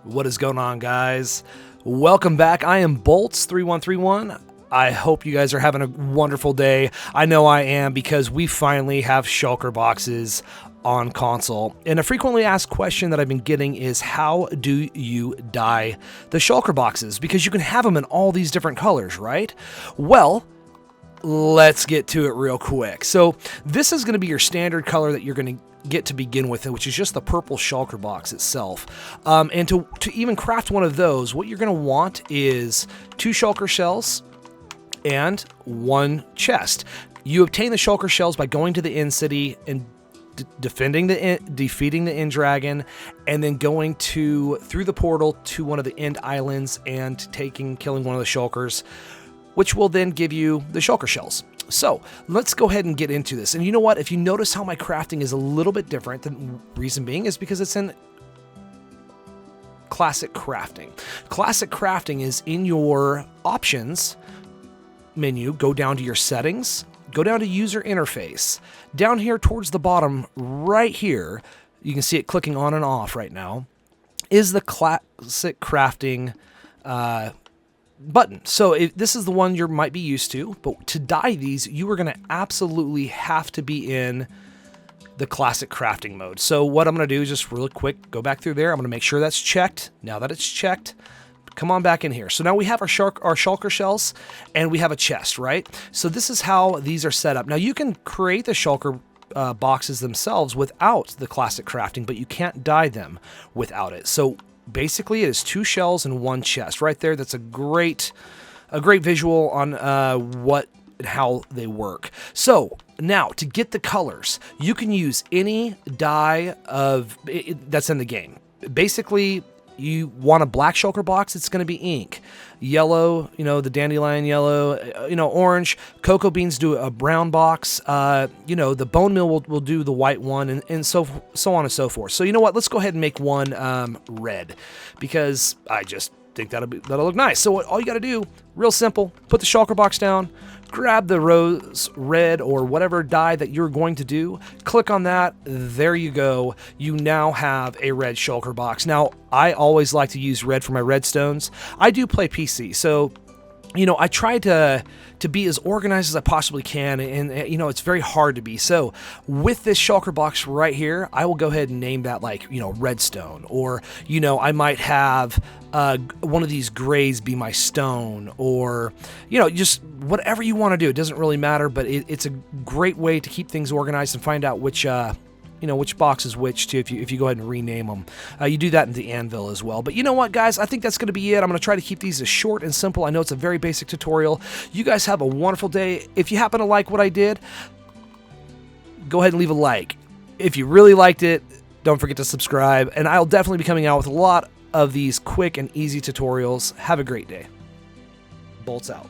What is going on, guys? Welcome back. I am Bolts3131. I hope you guys are having a wonderful day. I know I am, because we finally have Shulker Boxes on console. And a frequently asked question that I've been getting is, how do you dye the Shulker Boxes? Because you can have them in all these different colors, right? Well, let's get to it real quick. So this is going to be your standard color that you're going to get to begin with, which is just the purple Shulker box itself. And to even craft one of those, what you're going to want is 2 Shulker shells and 1 chest. You obtain the Shulker shells by going to the End City and defeating the End Dragon, and then going through the portal to one of the End Islands and killing one of the Shulkers, which will then give you the Shulker shells. So let's go ahead and get into this. And you know what? If you notice how my crafting is a little bit different, the reason being is because it's in Classic Crafting. Classic Crafting is in your options menu. Go down to your settings, go down to user interface. Down here towards the bottom right here, you can see it clicking on and off right now, is the Classic Crafting button. So this is the one you might be used to, but to dye these, you are going to absolutely have to be in the Classic Crafting mode. So what I'm going to do is just really quick, go back through there. I'm going to make sure that's checked. Now that it's checked, come on back in here. So now we have our Shulker shells, and we have a chest, right? So this is how these are set up. Now you can create the Shulker boxes themselves without the Classic Crafting, but you can't dye them without it. So basically, it is 2 shells and 1 chest right there. That's a great visual on what and how they work. So now, to get the colors, you can use any dye that's in the game. Basically, you want a black Shulker box, it's going to be ink. Yellow, the dandelion yellow, orange. Cocoa beans do a brown box. The bone meal will do the white one, and so on and so forth. So you know what? Let's go ahead and make one red, because I just think that'll look nice. So all you got to do, real simple, put the Shulker box down, grab the rose red or whatever dye that you're going to do, click on that, there you go. You now have a red Shulker box. Now, I always like to use red for my redstones. I do play PC, so I try to be as organized as I possibly can, and it's very hard to be. So with this Shulker box right here, I will go ahead and name that redstone, or I might have one of these grays be my stone, or just whatever you want to do. It doesn't really matter, but it's a great way to keep things organized and find out which which box is which too, if you go ahead and rename them. You do that in the anvil as well. But you know what, guys? I think that's going to be it. I'm going to try to keep these as short and simple. I know it's a very basic tutorial. You guys have a wonderful day. If you happen to like what I did, go ahead and leave a like. If you really liked it, don't forget to subscribe. And I'll definitely be coming out with a lot of these quick and easy tutorials. Have a great day. Bolts out.